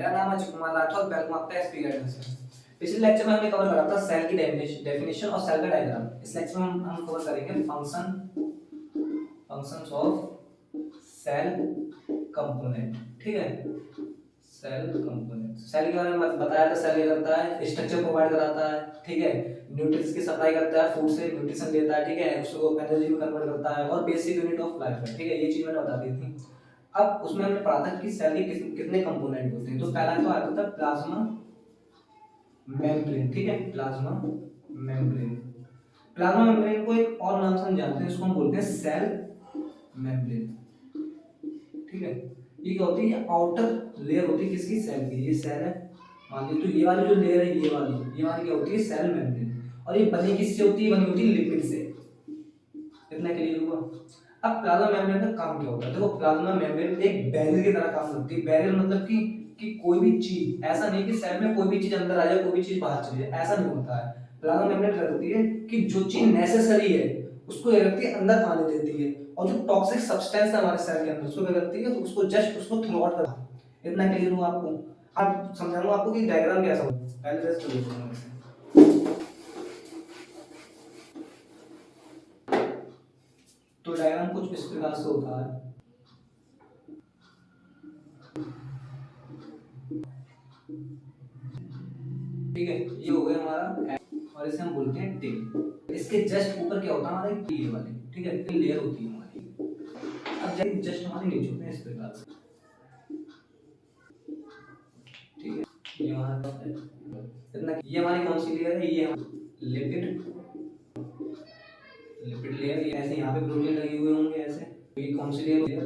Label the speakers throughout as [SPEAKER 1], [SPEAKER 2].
[SPEAKER 1] मेरा नाम अजय कुमार राठौर, वेलकम आपका एसपी गाइडेंस में। पिछले लेक्चर में हमने कवर करा था सेल की डेफिनेशन और सेल का डायग्राम। इस लेक्चर में हम कवर करेंगे फंक्शंस ऑफ सेल कंपोनेंट। ठीक है, सेल कंपोनेंट। सेल के बारे में बताया था, सेल क्या करता है, स्ट्रक्चर प्रोवाइड कराता है, ठीक है, न्यूट्रिएंट्स की सप्लाई करता है, फूड से न्यूट्रिशन लेता है, ठीक है, उसको एनर्जी में कन्वर्ट करता है और बेसिक यूनिट ऑफ लाइफ है। ठीक है, ये चीज मैंने बता दी थी। अब उसमें हमने पढ़ा था कि सेल के कितने कंपोनेंट होते हैं। तो पहला तो आता था प्लाज्मा मेम्ब्रेन। ठीक है, प्लाज्मा मेम्ब्रेन। प्लाज्मा मेम्ब्रेन को एक और नाम से हम जानते हैं, इसको हम बोलते हैं सेल मेम्ब्रेन। ठीक है, ये क्या होती है, आउटर लेयर होती है किसकी, सेल की। ये सेल है, मान लीजिए, तो ये वाली जो लेयर है, ये वाली क्या होती है, सेल मेम्ब्रेन। और ये बनी किससे होती है, बनी होती है लिपिड से। इतना क्लियर हुआ। अब प्लाज्मा मेम्ब्रेन का काम क्या होता है, देखो प्लाज्मा मेम्ब्रेन एक बैरियर की तरह काम करती है। बैरियर मतलब कि कोई भी चीज, ऐसा नहीं कि सेल में कोई भी चीज अंदर आ जाए, कोई भी चीज बाहर चली जाए, ऐसा नहीं होता है। प्लाज्मा मेम्ब्रेन क्या करती है कि जो चीज नेसेसरी है उसको क्या करती है, अंदर आने देती है, और जो टॉक्सिक सब्सटेंस है हमारे सेल के अंदर उसको क्या करती है, उसको जस्ट उसको थ्रो आउट करती है। इतना क्लियर हुआ आपको। अब समझाऊंगा आपको कि डायग्राम कैसा होता है। पहले जस्ट देखो, तो डायग्राम कुछ इस प्रकार से होता है। ठीक है, ये हो गया हमारा और इसे हम बोलते हैं टेल। इसके जस्ट ऊपर क्या होता है, हमारा एक लेयर वाली, ठीक है, लेयर होती है हमारी। अब जस्ट हमारे नीचे होते हैं इस प्रकार से। ठीक है, ये हमारा इतना, ये हमारी कौन सी लेयर है, ये लिपिड लिपिड लेयर। ये ऐसे यहाँ पे प्रोटीन लगे हुए होंगे ऐसे, तो ये कौन सी लेयर,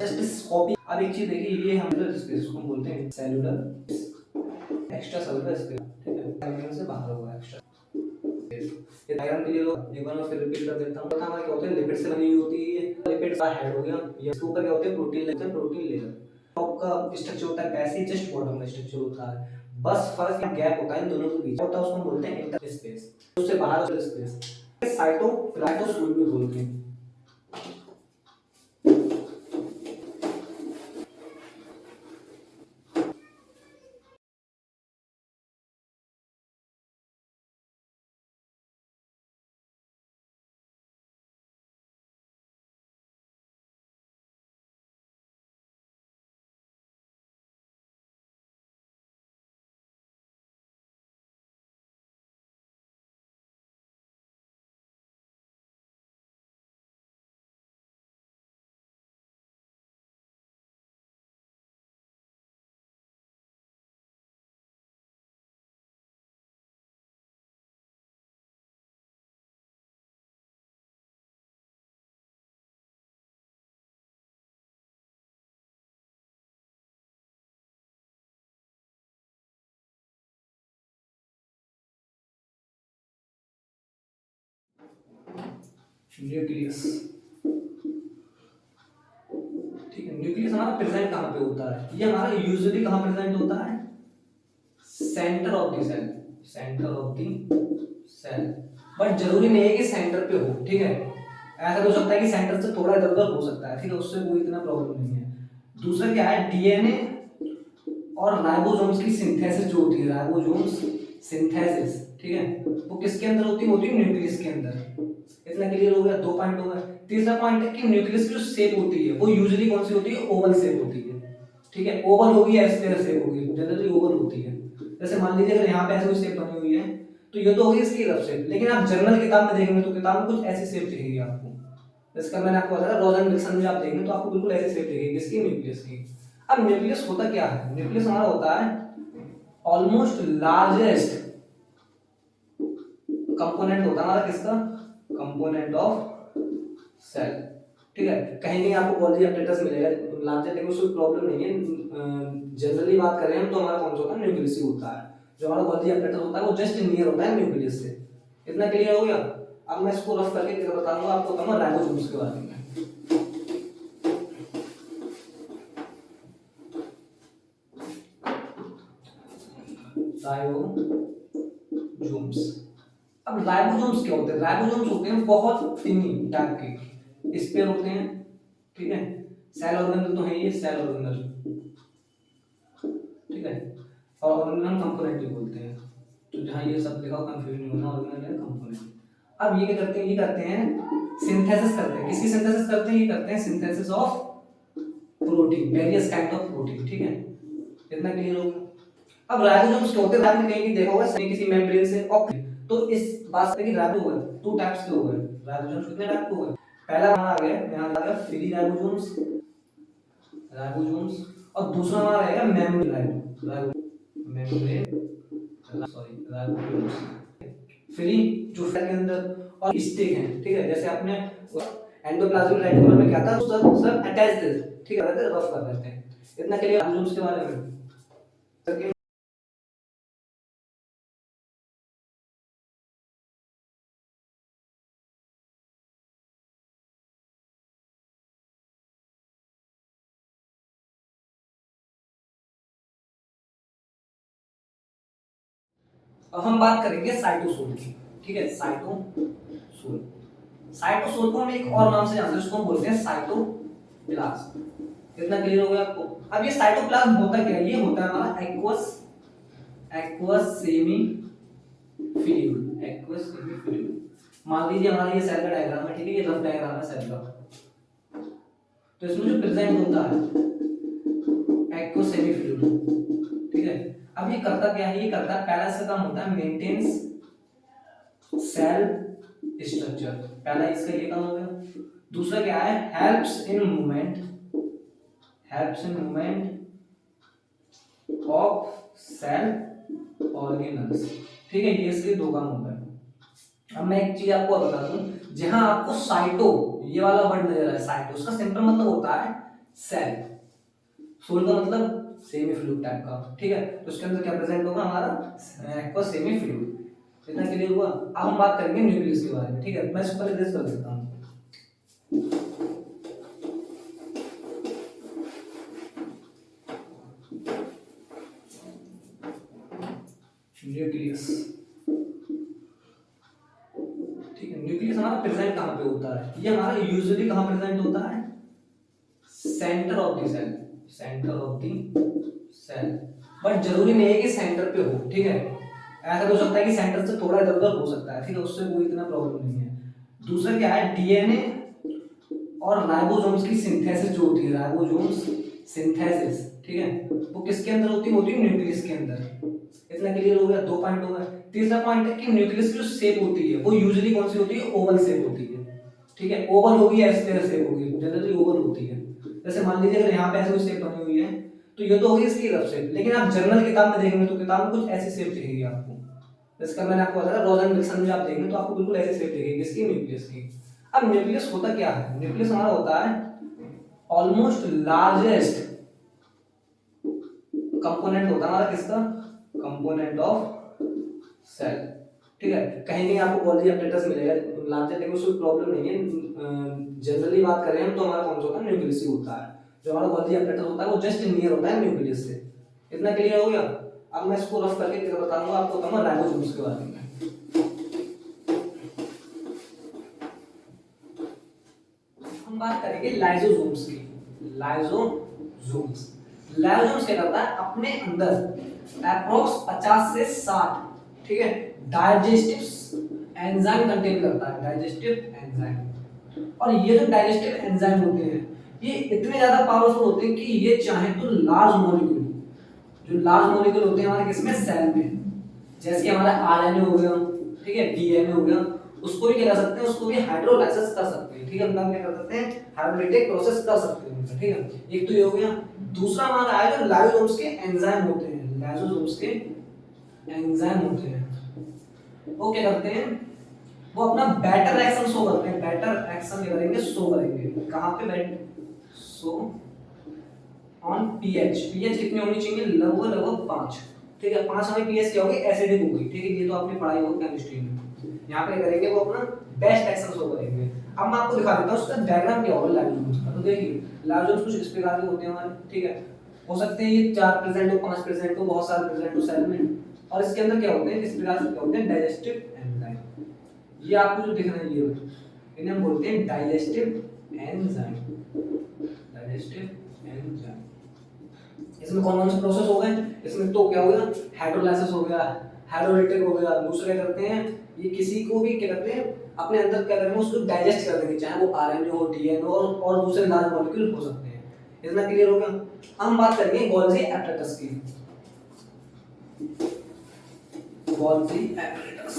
[SPEAKER 1] जस्ट कॉपी। अब एक चीज देखिए, ये हम स्पेस को बोलते हैं सेलुलर एक्स्ट्रा सेलुलर स्पेस। ठीक है, डायग्राम से बाहर होगा एक्स्ट्रा। ये डायग्राम के लिए एक बार मैं फिर रिपीट कर देता हूं। हमारा क्या होता है, लिपिड से बनी हुई होती है। लिपिड का हेड हो गया, ये इसके ऊपर क्या होते हैं, प्रोटीन लेते हैं, प्रोटीन लेयर। टॉप का स्ट्रक्चर होता है वैसे ही, जस्ट बॉटम का स्ट्रक्चर होता है। बस फर्क गैप होता है इन दोनों के बीच होता है, उसको हम बोलते हैं इंटरस्पेस। उससे बाहर का स्पेस साइटोप्लाज्म भी बोलते हैं। न्यूक्लियस। ठीक है, न्यूक्लियस हमारा प्रेजेंट कहाँ पे होता है, ये हमारा यूजुअली कहाँ प्रेजेंट होता है, centre of the cell. Centre of the cell, but जरूरी नहीं है कि सेंटर पे हो। ठीक है, ऐसा हो सकता है कि सेंटर से थोड़ा इधर उधर हो सकता है। ठीक है, उससे कोई इतना प्रॉब्लम नहीं है। दूसरा क्या है, डीएनए और राइबोसोम्स की सिंथेसिस जो होती है, राइबोसोम्स सिंथेसिस, ठीक है, वो किसके अंदर होती है न्यूक्लियस के अंदर। इतना क्लियर हो गया, दो पॉइंट हो गए। तीसरा पॉइंट है कि न्यूक्लियस की जो शेप होती है वो यूजुअली कौन सी होती है, ओवल शेप होती है। ठीक है, ओवल होगी या स्फीयर शेप होगी, जनरली ओवल होती है। जैसे मान लीजिए अगर यहाँ पे ऐसी कोई शेप बनी हुई है तो ये तो होगी इसकी रफ शेप, लेकिन आप जर्नल किताब में देखेंगे तो किताब में कुछ ऐसी शेप दिखेगी आपको। इसका मैंने आपको बताया, रॉजन विल्सन में आप देखेंगे तो आपको बिल्कुल ऐसी शेप दिखेगी किसकी, न्यूक्लियस की। अब न्यूक्लियस होता क्या है, न्यूक्लियस हमारा होता है ऑलमोस्ट लार्जेस्ट कंपोनेंट होता है हमारा किसका, कंपोनेंट ऑफ सेल। ठीक है, कहीं नहीं आपको गॉल्गी अपडेटस मिलेगा लार्जेस्ट, लेकिन उसमें प्रॉब्लम नहीं है। जनरली बात करें हम तो हमारा कौन सा होता है, न्यूक्लियस ही होता है। जो हमारा गॉल्गी अपडेटस होता है वो जस्ट नियर होता है न्यूक्लियस से। इतना क्लियर हो गया। अब मैं इसको रफ करके बताऊंगा आपको, बताऊंगा राइबोसोम्स के बारे में। राइबोसोम्स। अब राइबोसोम्स क्या होते हैं, राइबोसोम्स होते हैं बहुत थिनी टाइप के स्पेयर होते हैं। ठीक है, सेल ऑर्गेनल तो है ये सेल ऑर्गेनल। ठीक ठीक है, और ऑर्गेनल कंपोनेंट भी बोलते हैं। तो जहाँ ये सब लिखा हो कंफ्यूज नहीं होना, ऑर्गेनल है कंपोनेंट। अब ये क्या करते हैं, ये करते हैं सिंथेसिस करते हैं। किसकी सिंथेसिस करते हैं, ये करते हैं synthesis of protein, various kind of protein, ठीक है, इतना क्लियर हो गया। अब राइबोसोम्स क्या होते हैं, आपने कहीं भी देखा होगा किसी मेम्ब्रेन से ऑक्सीजन, तो इस बात से कि राइबो हो गए, टू टाइप्स के हो गए राइबोसोम्स, कितने टाइप के हो गए, पहला हमारा आ गया यहां आ गया फ्री राइबोसोम्स, राइबोसोम्स, और दूसरा हमारा रहेगा membrane membrane, sorry ribosomes free जो सेल के अंदर और स्टिक है, ठीक है, जैसे आपने एंडोप्लाज्मिक रेटिकुलम में क्या था, सब सब अटैच्ड थे, ठीक है, रहते रफ कर देते हैं। इतना क्लियर राइबोसोम्स के बारे में। अब हम बात करेंगे साइटोसोल की, ठीक है, साइटोसोल। साइटोसोल को हम एक और नाम से जानते हैं, उसको हम बोलते हैं साइटोप्लाज्म। कितना क्लियर हो गया आपको। अब ये साइटोप्लाज्म होता क्या है, ये होता है हमारा एक्वस सेमी फ्लूइड। मान लीजिए हमारा ये सेल का डायग्राम है, ठीक है, ये रफ डायग्राम है सेल का, तो इसमें जो प्रेजेंट होता है एक्वस सेमी फ्लूइड, ठीक है। अब ये करता क्या है, ये करता है, पहला इसका काम होता है मेंटेन्स सेल स्ट्रक्चर, पहला इसका ये काम हो गया। दूसरा क्या है, helps in movement of cell organelles, ठीक है, ये इसके दो काम हो गए। अब मैं एक चीज आपको बता दूं, जहां आपको साइटो ये वाला वर्ड नजर आ रहा है, साइटो, उसका सिंपल मतलब होता है सेल, सोल का मतलब सेमी फ्लूइड टाइप का, ठीक है, तो उसके अंदर क्या प्रेजेंट होगा हमारा एक्वस सेमी फ्लूइड। इतना क्लियर हुआ। अब हम बात करेंगे न्यूक्लियस के बारे में, ठीक है, मैं इसको पहले डिस्कस कर देता हूं। न्यूक्लियस, ठीक है, न्यूक्लियस हमारा प्रेजेंट कहां पे होता है, ये हमारा यूजुअली कहां प्रेजेंट होता है, centre of the cell, centre of the cell, but जरूरी नहीं है कि सेंटर पे हो, ठीक है, ऐसा हो सकता है कि सेंटर से थोड़ा इधर उधर हो सकता है, ठीक है, उससे कोई इतना प्रॉब्लम नहीं है। दूसरा क्या है, डीएनए और राइबोसोम्स की सिंथेसिस जो होती है, राइबोसोम्स सिंथेसिस, ठीक है, वो किसके अंदर होती है, होती है न्यूक्लियस के अंदर। इतना क्लियर हो गया, दो पॉइंट हो गए। तीसरा पॉइंट है कि न्यूक्लियस की जो शेप होती है वो यूजुअली कौन सी होती है, ओवल शेप होती है, ठीक है, ओवल होगी या स्क्वायर शेप होगी, जनरली ओवल होती है। जैसे मान लीजिए अगर यहाँ पे ऐसी शेप बनी हुई है, तो ये तो होगी इसकी रफ शेप, लेकिन आप जर्नल किताब में देखेंगे तो किताब में कुछ ऐसी शेप दिखेगी आपको, इसका मैंने आपको बताया, रोजन विल्सन में आप देखेंगे तो आपको बिल्कुल ऐसी शेप दिखेगी इसकी, न्यूक्लियस की। अब न्यूक्लियस होता क्या है, न्यूक्लियस हमारा होता है ऑलमोस्ट लार्जेस्ट कंपोनेंट होता है हमारा किसका, कंपोनेंट ऑफ सेल, ठीक है, कहीं नहीं आपको गॉल्गी अपरेटस मिलेगा लार्जेस्ट, लेकिन उसमें प्रॉब्लम नहीं है, जनरली बात करें हम तो हमारा कौन सा होता है, न्यूक्लियस ही होता है। जो हमारा गॉल्गी अपरेटस होता है वो जस्ट नियर होता है न्यूक्लियस से। इतना क्लियर हो गया। अब मैं इसको रफ करके बताऊंगा आपको, बताऊंगा राइबोसोम्स के बारे में। हम बात करेंगे लाइसोसोम्स की। लाइसोसोम्स लाइसोसोम्स क्या करता है, अपने अंदर अप्रोक्स 50 से 60, ठीक है, डाइजेस्टिव एंजाइम कंटेन करता है, डाइजेस्टिव एंजाइम। और ये जो डाइजेस्टिव एंजाइम होते हैं ये इतने ज्यादा पावरफुल होते हैं कि ये चाहे तो लार्ज मॉलिक्यूल, जो लार्ज मॉलिक्यूल होते हैं हमारे किसमें, सेल में, जैसे कि हमारा आरएनए हो गया, ठीक है, डीएनए हो गया, उसको भी क्या कर सकते हैं, उसको भी हाइड्रोलाइसिस कर सकते हैं, ठीक है, उनका क्या कर सकते हैं, हाइड्रोलिटिक प्रोसेस कर सकते हैं उनका, ठीक है, एक तो ये हो गया। दूसरा हमारा है जो लाइसोसोम्स के एंजाइम होते हैं, लाइसोसोम्स के एंजाइम होते हैं, वो क्या करते हैं, वो अपना बेटर एक्शन शो करते हैं, बेटर एक्शन करेंगे, शो करेंगे कहां पे, शो ऑन पीएच। पीएच कितनी होनी चाहिए, लगभग लगभग 5, ठीक है, 5 हमें पीएच क्या होगी, एसिडिक होगी, ठीक है, ये तो आपने पढ़ाई होगी केमिस्ट्री में। यहाँ पे करेंगे वो अपना बेस्ट एक्शन शो करेंगे। अब मैं आपको दिखा देता हूँ उसका डायग्राम क्या होगा लाइसोसोम्स का। तो देखिए लाइसोसोम्स कुछ इस प्रकार के होते हैं हमारे, ठीक है, हो सकते हैं ये 4 प्रेजेंट हो, 5 प्रेजेंट हो, बहुत सारे प्रेजेंट हो सेल में। और इसके अंदर क्या होते हैं, इस प्रकार से क्या होते हैं, डाइजेस्टिव एंजाइम। ये आपको जो दिख रहा है ये इन्हें हम बोलते हैं डाइजेस्टिव एंजाइम, डाइजेस्टिव एंजाइम। इसमें कौन कौन से प्रोसेस हो गए, इसमें तो क्या हो गया, हाइड्रोलाइसिस हो गया, हाइड्रोलिटिक हो गया, दूसरे क्या करते हैं ये किसी को भी क्या करते हैं अपने अंदर क्या करते हैं उसको डाइजेस्ट कर देंगे, चाहे वो आरएनए हो, डीएनए और दूसरे लार्ज मॉलिक्यूल हो सकते हैं। इतना क्लियर हो गया। हम बात करेंगे गोल्जी एपरेटस की। गोल्जी एपरेटस,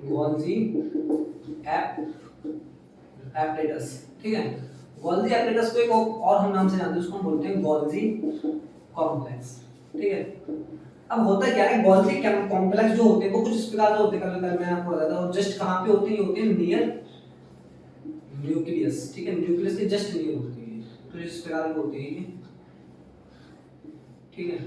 [SPEAKER 1] गोल्जी एपरेटस, ठीक है। गोल्जी एपरेटस को एक और हम नाम से जानते हैं, उसको हम बोलते हैं गोल्जी कॉम्प्लेक्स, ठीक है। अब होता क्या है, गोल्जी कॉम्प्लेक्स जो होते हैं वो कुछ इस प्रकार के होते हैं, कल मैं आपको बताता हूँ, जस्ट कहाँ पे होते हैं, होते हैं नियर न्यूक्लियस, ठीक है, न्यूक्लियस के जस्ट नियर होती है, तो इस प्रकार की होती है, ठीक है।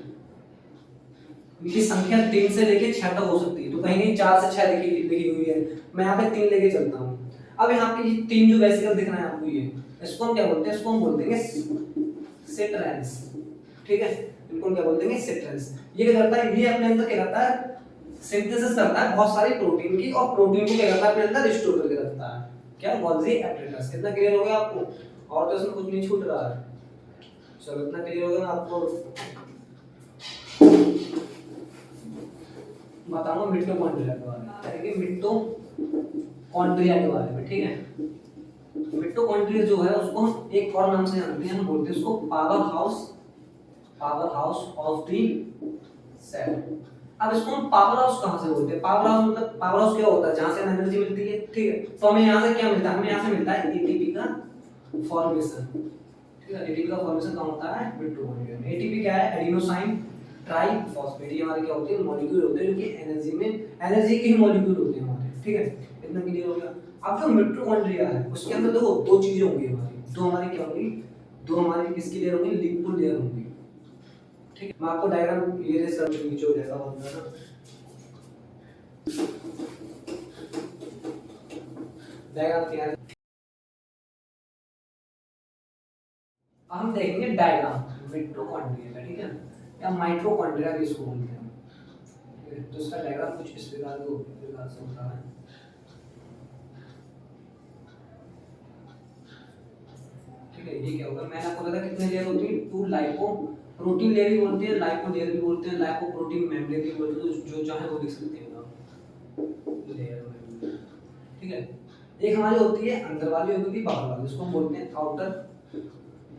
[SPEAKER 1] इनकी संख्या 3 से लेके 6 तक हो सकती है, तो कहीं कहीं 4 से 6 लिखी हुई है, मैं यहाँ पे 3 लेके चलता हूँ। अब यहाँ पे ये 3 जो वेसिकल दिख रहा है आपको, ये इसको हम क्या बोलते हैं, इसको हम बोलते हैं सिट्रेंस, ठीक है, इनको हम क्या बोलते हैं सिट्रेंस। ये क्या करता है, ये अपने अंदर क्या करता है, सिंथेसिस करता है बहुत सारी प्रोटीन की, और प्रोटीन को क्या करता है अपने अंदर स्टोर करके रखता है, क्या गोल्जी एपरेटस। इतना क्लियर हो गया आपको, और तो इसमें कुछ नहीं छूट रहा है, चलो इतना क्लियर हो गया। आपको बताऊंगा मिटोकॉन्ड्रिया के बारे में, मिटोकॉन्ड्रिया के बारे में, ठीक है। मिटोकॉन्ड्रिया जो है उसको हम एक और नाम से जानते हैं, हम बोलते हैं उसको power house of the cell. अब इसको हम पावर हाउस कहां से बोलते हैं, पावर हाउस मतलब पावर हाउस क्या होता है, जहां से हमें एनर्जी मिलती है, ठीक है। तो हमें यहां से क्या मिलता है, हमें यहां से मिलता है एटीपी का फॉर्मेशन, ठीक है। एटीपी का फॉर्मेशन कहां होता है, मिटोकॉन्ड्रिया में। एटीपी क्या है, एडिनोसाइन ट्राइफॉस्फेट, ये हमारे क्या होते हैं, मॉलिक्यूल होते हैं जो कि एनर्जी के ही मॉलिक्यूल होते हैं हमारे, ठीक है। इतना क्लियर हो गया। अब जो मिटोकॉन्ड्रिया है उसके अंदर देखो दो चीजें होंगी हमारी, दो हमारी क्या होंगी, दो हमारी किसकी लेयर होंगी, लिपिड लेयर होंगी, ठीक है। मैं आपको डायग्राम ये रेस कर नीचे हो जाएगा होता है ना, डायग्राम क्या है, हम देखेंगे डायग्राम मिटोकॉन्ड्रिया का, ठीक है, या माइटोकॉन्ड्रिया भी इसको बोलते हैं, ठीक है। तो इसका डायग्राम कुछ इस प्रकार से होता है, ठीक है। ये क्या होगा, मैंने आपको बताया कितने लेयर होती है, 2 लाइपो प्रोटीन लेयर भी बोलते हैं, लाइपो लेयर भी बोलते हैं, लाइपो प्रोटीन मेम्ब्रेन भी बोलते हैं, जो चाहे वो लिख सकते हैं आप लेयर, ठीक है। एक हमारी होती है अंदर वाली, होती है बाहर वाली, उसको हम बोलते हैं आउटर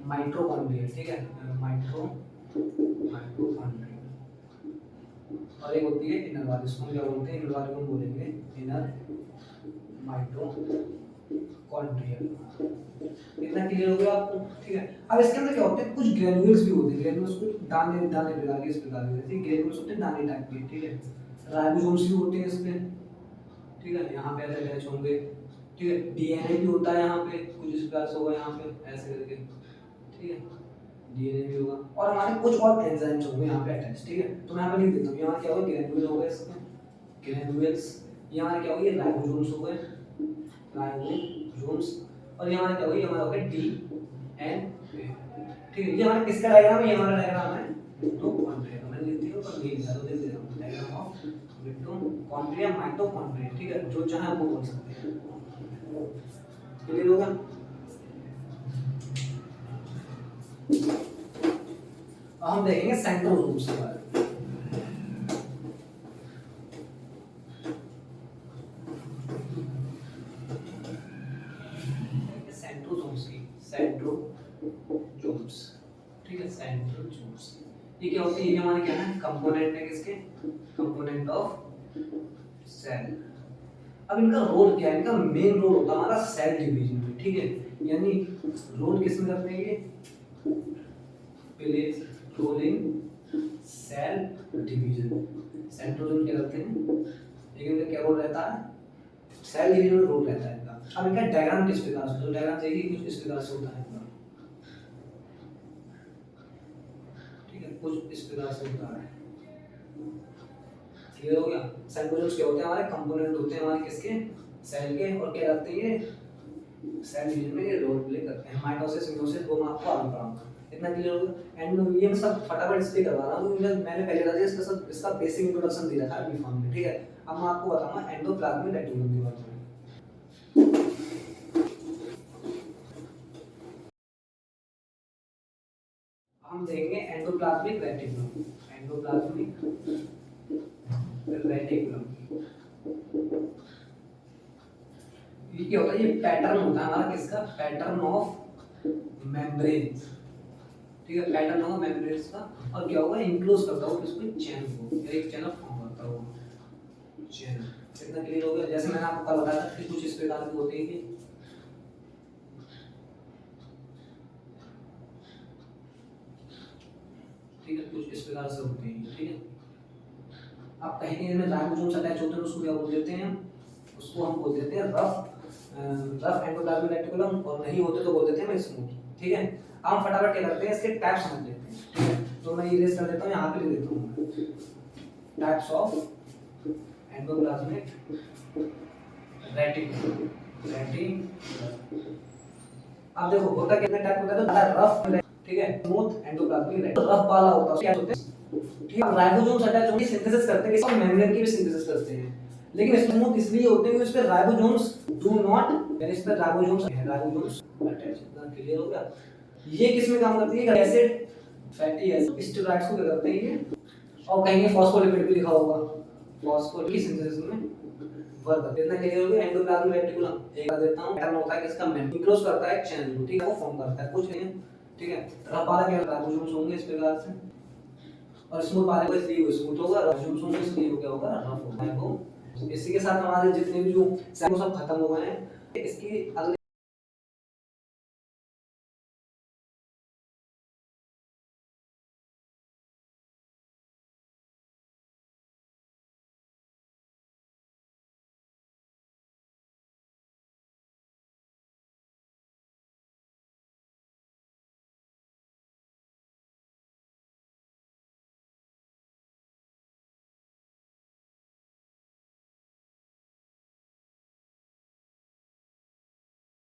[SPEAKER 1] माइटोकॉन्ड्रिया, ठीक है, माइटोकॉन्ड्रिया। और एक होती है इनर वाली, उसको हम क्या बोलते हैं, इनर वाली को हम बोलेंगे इनर माइटोकॉन्ड्रिया। इतना क्लियर हो गया आपको, ठीक है। अब इसके अंदर क्या होते हैं, कुछ ग्रेन्यूल्स भी होते हैं, ग्रेन्यूल्स कुछ दाने दाने प्रकार के, इस प्रकार के जैसे ग्रेन्यूल्स होते हैं दाने टाइप के, ठीक है। राइबोसोम्स भी होते हैं इसमें, ठीक है, यहाँ पे ऐसे अटैच होंगे, ठीक है। डीएनए भी होता है यहाँ पे, कुछ इस प्रकार से होगा यहाँ पे ऐसे करके, ठीक है, डीएनए भी होगा, और हमारे कुछ और एंजाइम्स होंगे यहाँ पे अटैच, ठीक है। तो मैं यहाँ पे लिख देता हूँ, यहाँ क्या होगा, ग्रेन्यूल हो गए इसमें, ग्रेन्यूल्स, यहाँ क्या होगी, राइबोसोम्स हो गए, राइबोसोम्स, और यहाँ क्या होगी, हमारा हो गया डीएनए, ठीक है। ये हमारा किसका डायग्राम है, ये हमारा डायग्राम है मिटोकॉन्ड्रिया, मैंने लिख दिया पर नहीं लिखा, तो लिख दे रहा हूँ डायग्राम ऑफ मिटोकॉन्ड्रिया माइटोकॉन्ड्रिया, ठीक है, जो चाहे आपको बोल सकते हैं, क्लियर होगा। अब हम देखेंगे सेंट्रोसोम्स के बारे में, सेंट्रोसोम्स की, सेंट्रोसोम्स, ठीक है, सेंट्रोसोम्स। ये क्या होती है, ये हमारे क्या है, कंपोनेंट है, किसके, कंपोनेंट ऑफ सेल। अब इनका रोल क्या है, इनका मेन रोल होता है हमारा सेल डिवीजन में, ठीक है। यानी रोल किसमें करते हैं, ये plays role in cell division, centrosome क्या करते हैं, लेकिन इनका क्या रोल रहता है, सेल डिवीजन में रोल रहता है इनका। अब इनका डायग्राम किस प्रकार से, तो डायग्राम देखिए कुछ इस प्रकार से होता है इनका, ठीक है, कुछ इस प्रकार से होता है, क्लियर हो गया। सेंट्रोसोम्स क्या होते हैं, हमारे कंपोनेंट होते हैं हमारे किसके, सेल के, और क्या करते हैं ये सेल डिवीजन में ये रोल प्ले करते हैं, माइटोसिस मिटोसिस वो मैं आपको आगे पढ़ाऊंगा। इतना क्लियर हो गया। एंड ये मैं सब फटाफट इसलिए करवा रहा हूँ, मैंने पहले बता दिया, इसका सब इसका बेसिक इंट्रोडक्शन दे रखा है बी फॉर्म में, ठीक है। अब मैं आपको बताऊंगा एंडोप्लाज्मिक रेटिकुलम के बारे में। हम देखेंगे एंडोप्लाज्मिक रेटिकुलम। एंडोप्लाज्मिक रेटिकुलम ये क्या होता है? ये पैटर्न होता है हमारा किसका? Pattern of membrane. ठीक है, पैटर्न होगा मेम्ब्रेन्स का, और क्या होगा? इंक्लोज करता होगा किसको? चैनल को, या एक चैनल फॉर्म करता होगा चैनल। कितना क्लियर हो गया? जैसे मैंने आपको कल बताया था कि कुछ इस प्रकार की होती है कि ठीक है, कुछ इस प्रकार से होते हैं। ठीक है, आप कहेंगे इनमें राइबोसोम्स अटैच होते हैं, उसको क्या बोल देते हैं? उसको हम बोल देते हैं रफ एंडोप्लाज्मिक रेटिकुलम, और नहीं होते तो बोल देते हैं स्मूथ। ठीक है, अब हम फटाफट क्या करते हैं, इसके टाइप समझ लेते हैं। ठीक है, तो मैं इरेज कर देता हूं, यहां पे लिख देता हूं टाइप्स ऑफ एंडोप्लाज्मिक रेटिकुलम। अब देखो होता कितने टाइप होता है? तो रफ, ठीक है, स्मूथ एंडोप्लाज्मिक रेटिकुलम। रफ वाला होता है क्या होता है? ठीक है, राइबोसोम्स अटैच होंगे, सिंथेसिस करते हैं, इसमें मेम्ब्रेन की भी सिंथेसिस करते हैं। लेकिन स्मूथ इसलिए होते हैं कि इस पे राइबोसोम्स डू नॉट, यानी इस पे राइबोसोम्स अटैच। इतना क्लियर हो गया? ये किस में काम करती है? एसिड, फैटी एसिड, स्टेरॉइड्स को क्या करते हैं ये? और कहीं फॉस्फोलिपिड भी लिखा होगा, फॉस्फोलिपिड की सिंथेसिस में वर्क करते हैं। इतना क्लियर हो गया? एंडोप्लाज्मिक रेटिकुलम एक बार देता हूं, पैटर्न होता है किसका? मेम्ब्रेन इंक्लोज करता है चैनल, ठीक है, वो फॉर्म करता है, कुछ नहीं है। ठीक है, रफ वाला क्या? राइबोसोम्स होंगे इस प्रकार से, और स्मूथ वाले को इसलिए स्मूथ होगा, राइबोसोम्स होंगे इसलिए वो क्या होगा? रफ होगा। वो इसी के साथ हमारे जितने भी जो सब खत्म हो गए हैं। इसकी